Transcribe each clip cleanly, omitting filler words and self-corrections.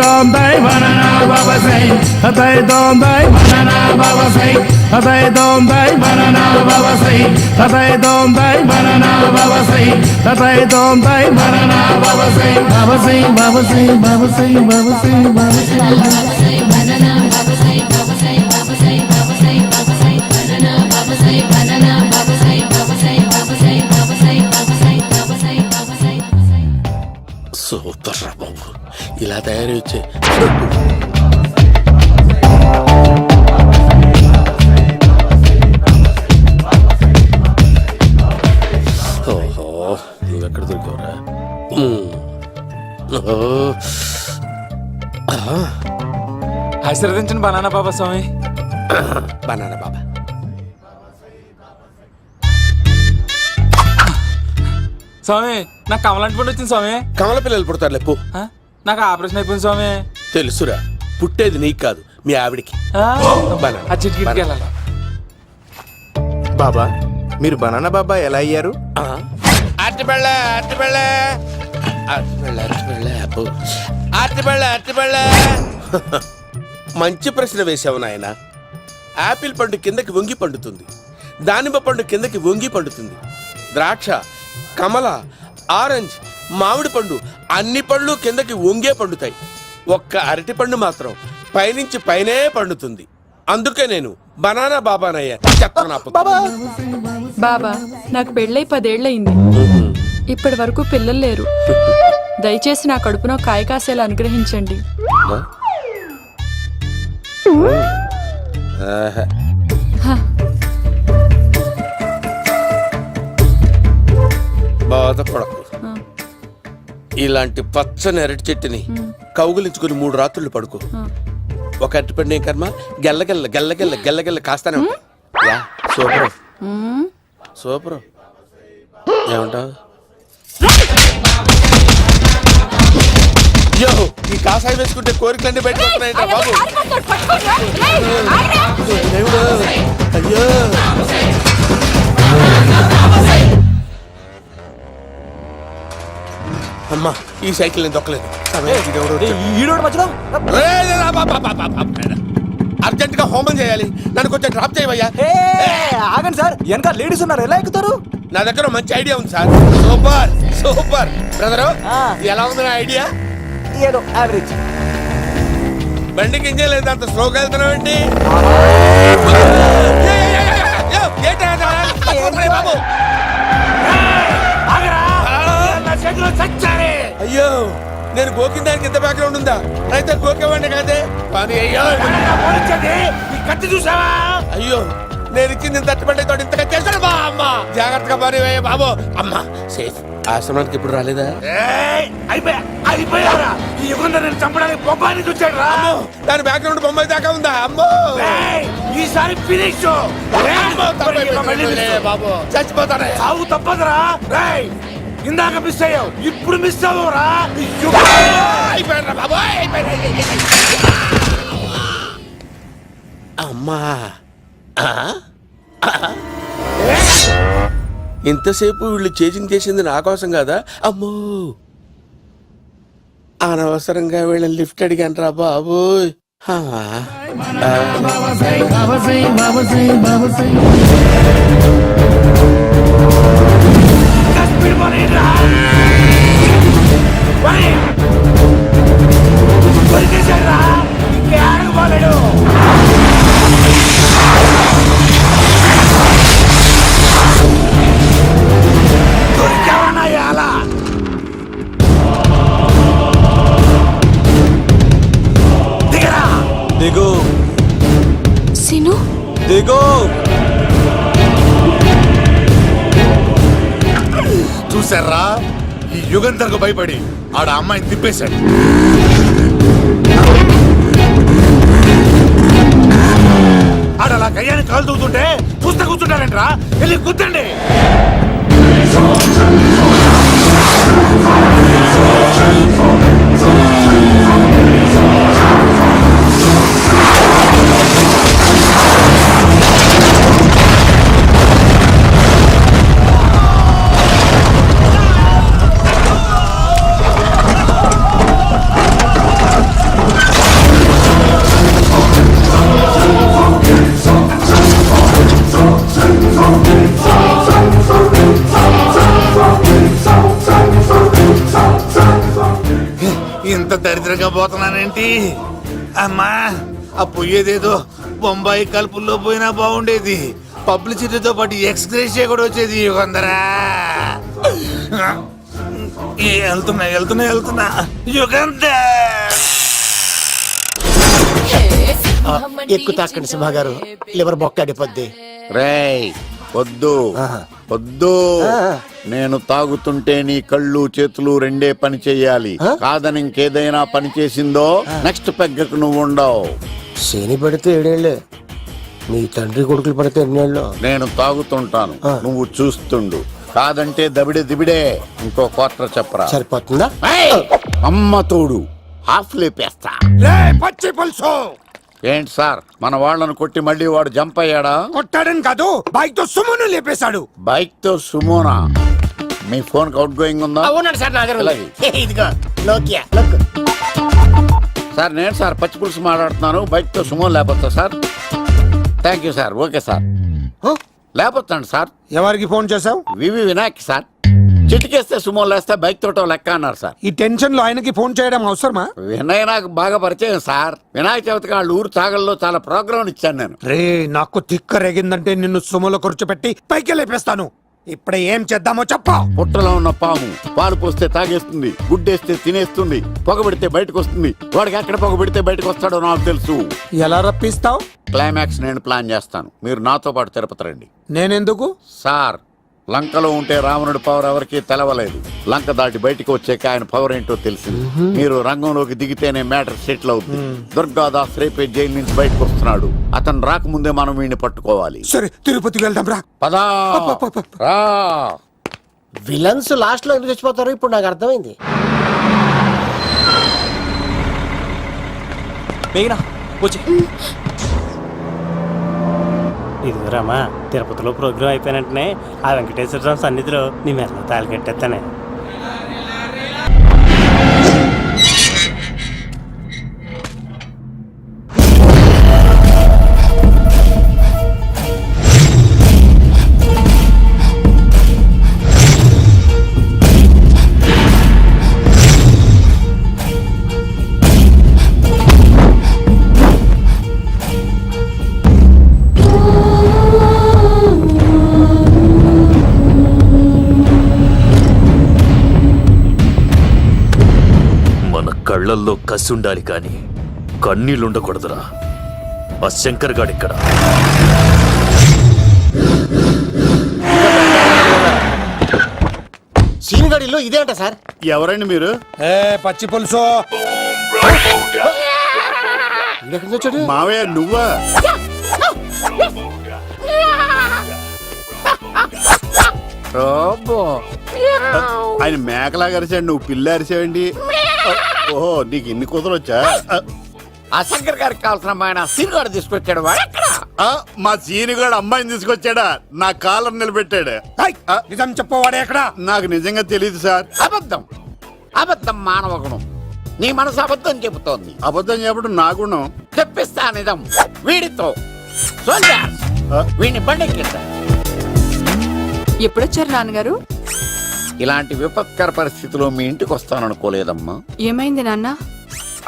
dondai banana baba say tatai dondai banana baba say tatai dondai banana baba say tatai dondai banana baba say tatai dondai banana baba say baba say baba say baba say baba say baba say banana baba say baba say baba say baba say baba say banana baba say banana baba say baba say baba say baba say baba say baba say baba say super రా బాబు ఇలా తయారీ వచ్చే ఓహో నువ్వెక్కడ దొరికావురా ఆశీర్వదించండి banana బాబా స్వామి. Banana బాబా స్వామి నాకు కమలాంటి పండు వచ్చింది స్వామి. కమల పిల్లలు పుడతారు లేపు. నాకు ఆపరేషన్ అయిపోయింది స్వామి. తెలుసురా, పుట్టేది నీకు కాదు మీ ఆవిడికి. ఆ చిటికి వెళ్ళాలి. బాబా మీరు బనానా బాబా ఎలా అయ్యారు? మంచి ప్రశ్న వేసావు నాయన. ఆపిల్ పండు కిందకి వంగి పండుతుంది, దానిమ్మ పండు కిందకి వంగి పండుతుంది, ద్రాక్ష, కమల, ఆరెంజ్, మామిడి పండు అన్ని పళ్ళు కిందకి వంగే పండుతాయి. ఒక్క అరటి పండు మాత్రం పైనుంచి పైనే పండుతుంది. అందుకే నేను బనానా బాబానయ్యా. బాబా నాకు పెళ్ళై 10 ఏళ్ళయింది. ఇప్పటి వరకు పిల్లలు లేరు. దయచేసి నా కడుపునో కాయ కాసేలా అనుగ్రహించండి. బాధపడకు. ఇలాంటి పచ్చని అరటి చెట్టుని కౌగులించుకుని 3 రాత్రులు పడుకో. ఒక అరటి పండు ఏం కర్మ గెల్లగెల్ల గెల్లగెల్ల గెల్లగెల్ల కాస్తానే ఉంటాయి. Super super. ఏమంటావు? అయ్యో ఈ కాసాయి వేసుకుంటే కోరికలన్నీ బయటకు వస్తున్నాయంట బాబు. అయ్యో అమ్మా ఈ సైకిల్ నేను దొక్కలేదు. అర్జెంట్ గా హోమం చేయాలి, నన్ను కొంచెం డ్రాప్ చేయవయ్యా. ఆగండి సార్, వెనక లేడీస్ ఉన్నారు, ఎలా ఎక్కుతారు? నా దగ్గర మంచి ఐడియా ఉంది సార్. Super super brother. ఎలా ఉంది నా ఐడియా? ఏదో యావరేజ్. బండికి ఇంజన్ లేదు, అంత స్లోగా వెళ్తున్నావు ఏంటి? బాబు అయ్యో నేను గోకిన దానికి ఇంత బ్యాక్గ్రౌండ్ ఉందా? అయితే గోకేవాడిని కాదే పని. అయ్యో కత్తి చూసావా? అయ్యో నేను ఇచ్చింది తట్టుబడి తోడు ఇంతగా చేశాడు బా. అమ్మ జాగ్రత్తగా పని బాబు. అమ్మ సేఫ్. ఆశ్రమానికి ఇప్పుడు రాలేదా? అయిపోయారా? ఈ యుగంలో నేను చంపడానికి బొమ్మాయిని చూచాడు రా. దాని బ్యాక్గ్రౌండ్ బొమ్మాయి దాకా ఉందా? అమ్మో ఈసారి ఫినిష్ బాబు చచ్చిపోతానే. సాగు తప్పదురా. ఇందాక మిస్ అయ్యావు, ఇప్పుడు మిస్ అవ్వరా. అయిపోయారా బాబు? అమ్మా ఇంతసేపు వీళ్ళు చేజింగ్ చేసింది నా కోసం కదా. అమ్మో అనవసరంగా వీళ్ళని లిఫ్ట్ అడిగాను రా బాబు. దిగు సిను దిగు. చూసారా, ఈ యుగంధర్కు భయపడి ఆడ అమ్మాయిని తిప్పేశాడు. ఆడలా కయ్యాన్ని కాలు దూకుంటుంటే చూస్తే కూర్చుంటారంట్రా. వెళ్ళి కూర్చోండి. ఇంత దరిద్రంగా పోతున్నానేంటి? అమ్మా, ఆ పోయేదేదో బొంబాయి కలుపుల్లో పోయినా బాగుండేది. పబ్లిసిటీతో పాటు ఎక్స్గ్రేషియా కూడా వచ్చేది. యుగంధరా, వెళ్తున్నా యుగంధర్. ఎక్కువ తాకండి సింహ గారు, లివర్ బొక్క అడిపోద్ది. రేయ్ వద్దు వద్దు, నేను తాగుతుంటే నీ కళ్ళు చేతులు రెండే పని చెయ్యాలి. కాదని ఇంకేదైనా పని చేసిందో నెక్స్ట్ పెగ్గకు నువ్వు ఉండవు. శని పడితే 7 ఏళ్ళే, మీ తండ్రి కొడుకులు పడితే 2 ఏళ్ళు. నేను తాగుతుంటాను, నువ్వు చూస్తుండు. కాదంటే దబిడే దిబిడే. ఇంకో క్వార్టర్ చెప్పరా. సరిపోతుందా? ఏయ్! అమ్మ తోడు హాఫ్ లేపేస్తా. పచ్చి పులుసు ఏంటి సార్, మన వాళ్ళను కొట్టి మళ్ళీ వాడు జంప్ అయ్యాడా? కొట్టాడని కాదు, బైక్ తో సుమ్మును లేపేశాడు. బైక్ తో సుమోనా? మీ ఫోన్ అవుట్ గోయింగ్ ఉందా? అవునండి సార్, నా దగ్గర అలాగే. ఉంది. ఇదిగో నోకియా లోక్. సార్ నేను సార్ పచ్చి పులుసు మాట్లాడుతున్నాను. బైక్ తో సుమో లేకపోతా sir? Thank you sir. Okay sir, లేకపోతాను సార్. ఎవరికి ఫోన్ చేసావు? వివి వినాయక్ సార్. చిటికేస్తే సుమో లేస్తే బైక్ తోటో లెక్క అన్నారు సార్. ఈ టెన్షన్ లో ఆయనకి ఫోన్ చేయడం అవసరమా? వినయ్ నాకు బాగా పరిచయం సార్. వినాయక చవితికి వాళ్ళ ఊరు చాగల్లో చాలా ప్రోగ్రాం ఇచ్చాను నేను. రే, నాకు తిక్క రేగిందంటే నిన్ను సుమలో కూర్చోపెట్టి పైకి లేపేస్తాను. ఇప్పుడే ఏం చేద్దామో చెప్పా. పుట్టలో ఉన్న పాము పాలు పోస్తే తాగేస్తుంది, గుడ్డేస్తే తినేస్తుంది, పొగబెడితే బయటకు వస్తుంది. వాడికి ఎక్కడ పొగబెడితే బయటకు వస్తాడో నాకు తెలుసు. ఎలా రప్పిస్తావు? క్లైమాక్స్ నేను ప్లాన్ చేస్తాను, మీరు నాతో పాటు తిరుపతి రండి. నేనెందుకు? సార్, లంకలో ఉంటే రావణుడి పవర్ ఎవరికి తెలవలేదు. లంక దాటి బయటికి వచ్చాక ఆయన పవర్ ఏంటో తెలిసింది. మీరు రంగంలోకి దిగితేనే మ్యాటర్ సెటిల్ అవుతుంది. దుర్గాదాస్ రేపే జైలు నుంచి బయటకు వస్తున్నాడు. అతను రాకముందే మనం వీడిని పట్టుకోవాలి. సరే, తిరుపతికి వెళ్దాం రా. పదా రా. విలన్స్ లాస్ట్ లో ఎందుకు చచ్చిపోతారు ఇప్పుడు నాకు అర్థమైంది. ఇదిగోరామా, తిరుపతిలో ప్రోగ్రాం అయిపోయినట్టునే ఆ వెంకటేశ్వర స్వామి సన్నిధిలో నీ మెల్ల తాళి కట్టేస్తానే. కళ్ళల్లో కసి ఉండాలి కానీ కన్నీళ్ళుండకూడదురా. ఆ శంకర్ గాడిక్కడ. సీనిగడిలో ఇదే అంట సార్. ఎవరండి మీరు? పచ్చి పులుసు. ఎక్కడి వచ్చాడు? మావయ్య నువ్వా? ఆయన మేకలాగా అరిచాడు, నువ్వు పిల్ల అరిచావండి. ఓహో, నీకు ఇన్ని కూతురు వచ్చా? ఆ శంకర్ గారికి కావాల్సిన అమ్మాయి సీనుగాడు తీసుకొచ్చాడు. మా సీనుగాడు అమ్మాయిని తీసుకొచ్చాడా? నా కాలర్ నిలబెట్టాడు. నిజం చెప్పవాడే ఎక్కడ? నాకు నిజంగా తెలియదు సార్. అబద్ధం అబద్ధం మానవ గుణం. నీ మనసు అబద్ధం చెబుతోంది. అబద్ధం చెప్పడం నా గుణం. తెప్పిస్తా నిజం వీడితో. వీడిని బండెక్కిస్తా. ఎప్పుడొచ్చారు నాన్నగారు? ఇలాంటి విపత్కర పరిస్థితిలో మీ ఇంటికి వస్తాననుకోలేదమ్మా. ఏమైంది నాన్న?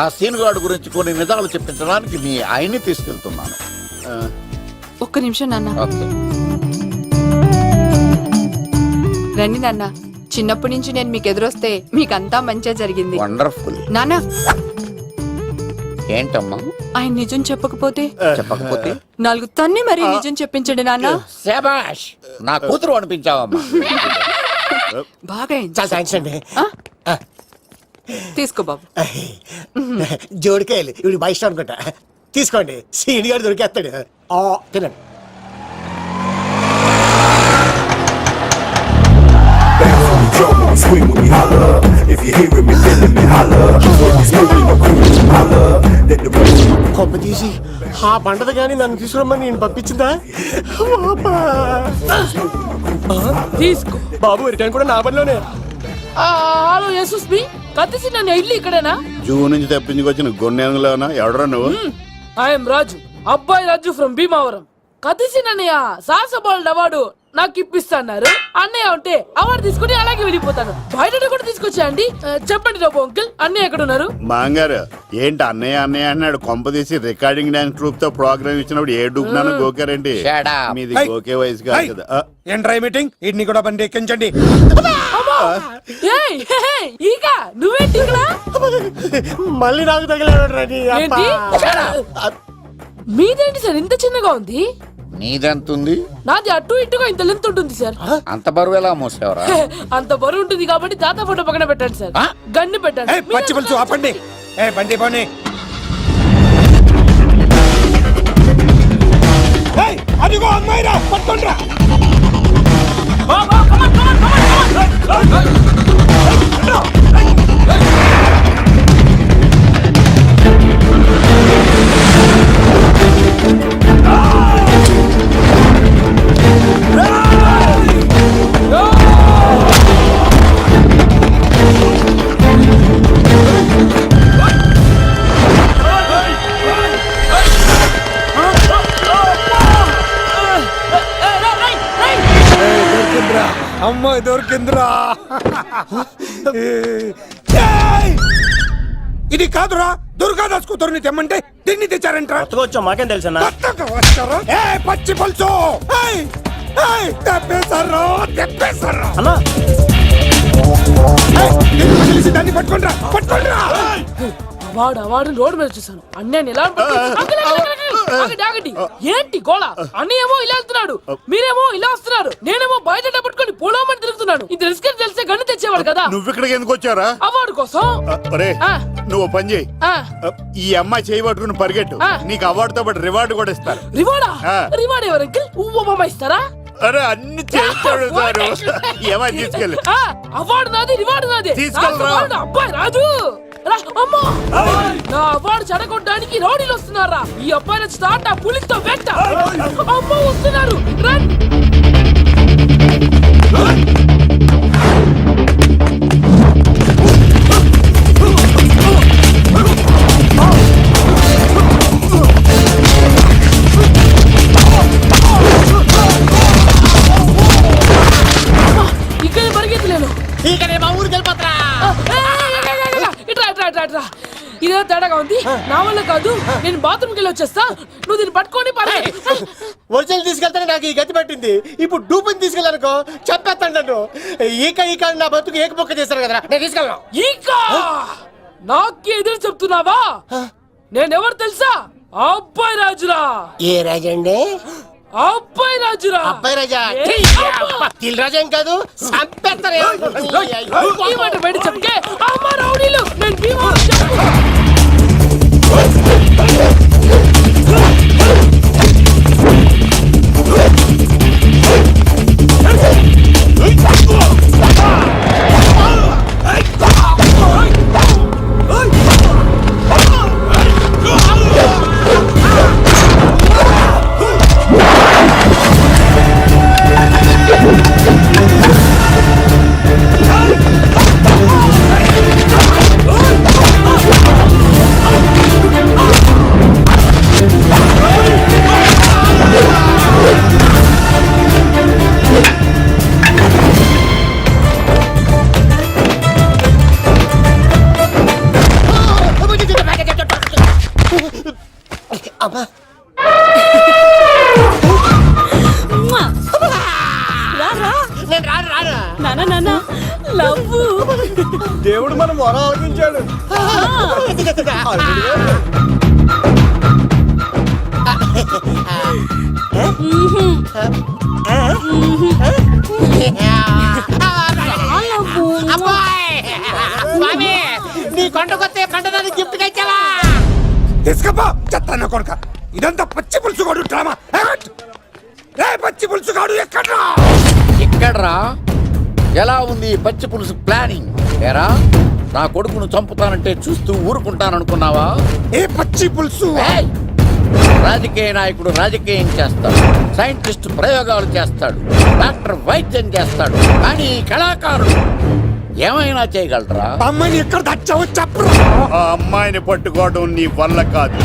ఆ సీనుగాడు గురించి కొన్ని నిజాలు చెప్పించడానికి మీ ఆయన్ని తీసుకెళ్తున్నాను. ఒక్క నిమిషం నాన్న. ఓకే. రండి నాన్న. చిన్నప్పటి నుంచి నేను మీకు ఎదురొస్తే మీకంతా మంచిగా జరిగింది. వండర్ఫుల్. నాన్న, ఏంటమ్మా? ఆయన నిజం చెప్పకపోతే చెప్పకపోతే 4 తన్ని మరీ నిజం చెప్పించండి నాన్న. శభాష్, నా కూతురు అనిపించావమ్మా. బాగా చాలా థ్యాంక్స్ అండి. తీసుకో బాబు. జోడికాయలు ఇవి బాగా ఇష్టం అనుకుంటా. తీసుకోండి, సీనిగాడు దొరికేస్తాడు. తినండి. కొమ్మ తీసి ఆ పంటది కానీ నన్ను తీసుకురమ్మని నేను పంపించిందా? తీసుకో బాబు, రిటర్న్ కూడా నా పనిలోనే. హలో యేసుస్ బి కత్తిసి నన్ను ఇల్లు ఇక్కడేనా? జూ నుంచి తప్పించుకొచ్చిన గొన్నెంగులోనా? ఎవడరా నువ్వు? ఐఎమ్ రాజు, అబ్బాయి రాజు ఫ్రమ్ భీమావరం. కత్తిసి నన్నయ్య సాహస బాలుడు అవార్డు నాకు ఇప్పిస్తాన్నారు. అన్నయ్య ఉంటే అవార్డు తీసుకుని అలాగే వెళ్ళిపోతాను. బయట కూడా తీసుకొచ్చాయండి. చెప్పండి రాబు అంకుల్, అన్నయ్య ఎక్కడ ఉన్నారు? మాంగారు ఏంటి అన్నయ్య అన్నయ్య అన్నాడు, కొంపదీసి రికార్డింగ్ డాన్స్ ట్రూప్ తో ప్రోగ్రామ్ ఇచ్చినప్పుడు ఏ డూబ్నాను గోకారండి? మీది గోకే వయసు కాదు కదా. ఏంట్రై మీటింగ్ ఇడ్ని కూడా బండి ఎక్కించండి. ఏయ్, హే, హే, ఈగ నువ్వేంటి ఇక్కడ? మళ్ళీ నాకు తగిలాడు ఏంటి? మీదేంటి సార్ ఇంత చిన్నగా ఉంది? నీదెంతుంది? నాది అటు ఇటుగా ఇంత లెంత్ ఉంటుంది సార్. అంత బరువు ఎలా మోసేవరా? అంత బరువు ఉంటుంది కాబట్టి తాత ఫోటో పక్కన పెట్టండి సార్. గన్ను పెట్టండి. పచ్చి పులుసు ఆపండి. బండి పోనీ. అదిగో అమ్మాయిరా, పట్టుకోండిరా. అమ్మాయి దొరికిందిరా. ఇది కాదురా, దుర్గాదాస్ కూతురుని తెమ్మంటే దీన్ని తెచ్చారంట. వచ్చాం, మాకేం తెలుసన్నా? పచ్చి పులుసు తెప్పేశారు. అన్నా దాన్ని పట్టుకోండిరా, పట్టుకోండిరా. వాడు రోడ్డు మీద చూసాను. అన్నయ్య ఎలా ఆగండి. ఏంటి గోళ? అన్నయ్యేమో ఇలా వెళ్తున్నాడు, మీరేమో ఇలా వస్తున్నారు, నేనేమో బయట పట్టుకొని పోలోమని తిరుగుతున్నాను. ఇది రిస్క్ తెలిసే గన్ను తెచ్చేవాడు కదా. నువ్వు ఇక్కడికి ఎందుకు వచ్చారా? అవార్డు కోసం. నువ్వు పని చేయి, ఈ అమ్మాయి చేయి పట్టుకుని పరిగెట్టు, నీకు అవార్డు తో పాటు రివార్డు కూడా ఇస్తారు. రివార్డా? రివార్డ్ ఎవరు అంకిల్? ఉవ్వమ్మ ఇస్తారా? అరే అన్ని చేస్తాడు సారు. ఏమై తీసుకెళ్ళి. అవార్డు నాది, రివార్డు నాది. తీసుకెళ్ళరా. అబ్బాయి రాజు, నా అవార్డు చెడగొట్టడానికి రౌడీలు వస్తున్నారా? ఈ అబ్బాయి స్టార్ట్ ఆ పులితో వెంట. అమ్మ వస్తున్నారు, రన్. ఇక్కడ పరిగెత్తలేను. ఇట్రా. ఇదే తేడాగా ఉంది. నా వల్ల కాదు, నేను బాత్రూమ్కి వెళ్ళి వచ్చేస్తా. నువ్వు దీన్ని పట్టుకొని ఒరిజినల్ తీసుకెళ్తానే నాకు ఈ గతి పట్టింది. ఇప్పుడు డూపుని తీసుకెళ్ళానుకో చెప్పేస్తాను నన్ను. ఈక నా బతుకు ఏకపొక్క చేస్తారు కదరా, నేను తీసుకెళ్ళను. ఇంకా నాకే ఎదురు చెప్తున్నావా? నేనెవరు తెలుసా? అబ్బాయి రాజురా. ఏ రాజండి? అబ్బాయి రాజురా. అబ్బాయి రాజా తిల్ రాజా ఏం కాదు, చంపేస్తారు. ఈ మాట బయట చెప్తే అమ్మ రౌడీలు. నేను భీమా చెప్పు. దేవుడు మనం మొర ఆలోచించాడు. నీ కొండకొస్తే పంటదాన్ని గిఫ్ట్ ఇచ్చావా? తీసుకపో చెత్త కొడుక. ఇదంతా పచ్చి పులుసు కాడు డ్రామా. పచ్చి పులుసు కాడు ఎక్కడ్రా? ఎలా ఉంది పచ్చి పులుసు ప్లానింగ్? ఏరా, నా కొడుకును చంపుతానంటే చూస్తూ ఊరుకుంటాననుకున్నావా? ఏ పచ్చి పులుసు? రాజకీయ నాయకుడు రాజకీయం చేస్తాడు, సైంటిస్ట్ ప్రయోగాలు చేస్తాడు, డాక్టర్ వైద్యం చేస్తాడు, కానీ కళాకారుడు ఏమైనా చేయగలరా? అమ్మాయిని ఎక్కడ తెచ్చావో చెప్పు. ఆ అమ్మాయిని పట్టుకోవడం నీ వల్ల కాదు.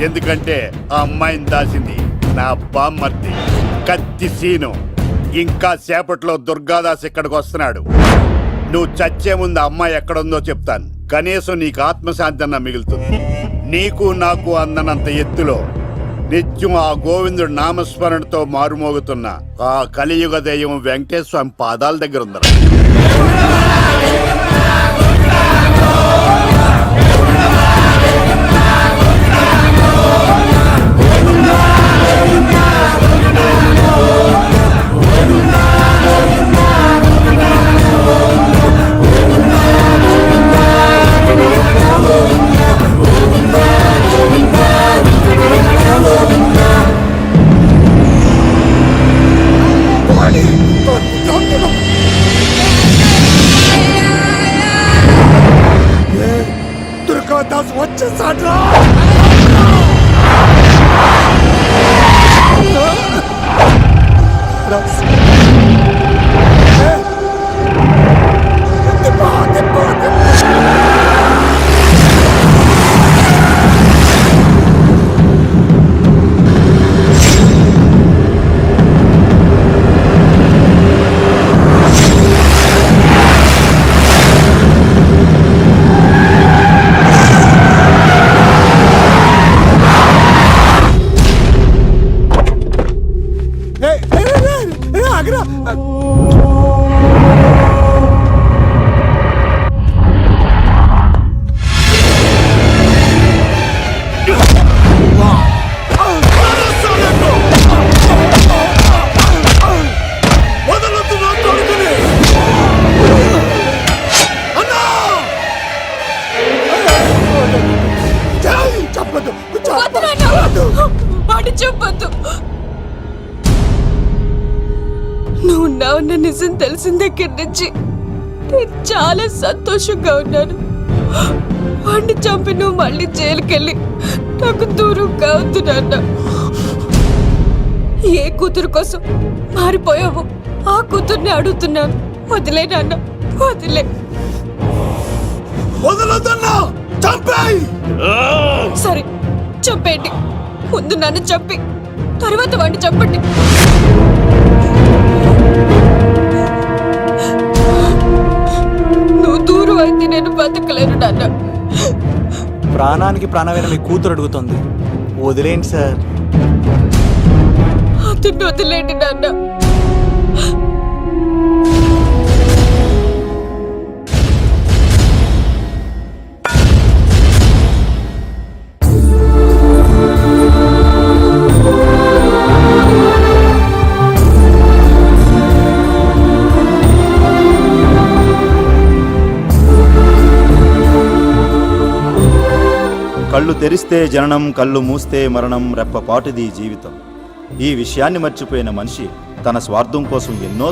ఎందుకంటే ఆ అమ్మాయిని దాసింది నా బామ్మర్ది కత్తి సీను. ఇంకా సేపట్లో దుర్గాదాస్ ఇక్కడికి వస్తున్నాడు. నువ్వు చచ్చే ముందు అమ్మాయి ఎక్కడుందో చెప్తాను. కనీసం నీకు ఆత్మశాంతి అన్న మిగులుతుంది. నీకు నాకు అందనంత ఎత్తులో నిత్యం ఆ గోవిందుడు నామస్మరణతో మారుమోగుతున్న ఆ కలియుగ దైవం వెంకటేశ్వర స్వామి పాదాల దగ్గర ఉందరా. దుర్గాదాస్ వచ్చేసాడ్రా. చెప్పొద్దు. నువ్వు ఉన్నావన్న నిజం తెలిసిన దగ్గర నుంచి నేను చాలా సంతోషంగా ఉన్నాను. వాడిని చంపి నువ్వు మళ్ళీ జైలుకెళ్ళి నాకు దూరంగా వద్దు నాన్న. ఏ కూతురు కోసం మారిపోయావు ఆ కూతుర్ని అడుగుతున్నాను. వదిలే నాన్న, వదిలే. సరే చంపేయండి. ముందు నన్ను చంపి తర్వాత వాడిని చంపండి. నువ్వు దూరం అయితే నేను బతకలేను నాన్న. ప్రాణానికి ప్రాణమైన మీ కూతురు అడుగుతుంది, వదిలేండి సార్. అతన్ని వదిలేండి నాన్న. కళ్ళు తెరిస్తే జననం, కళ్ళు మూస్తే మరణం, రెప్పపాటుది జీవితం. ఈ విషయాన్ని మర్చిపోయిన మనిషి తన స్వార్థం కోసం ఎన్నో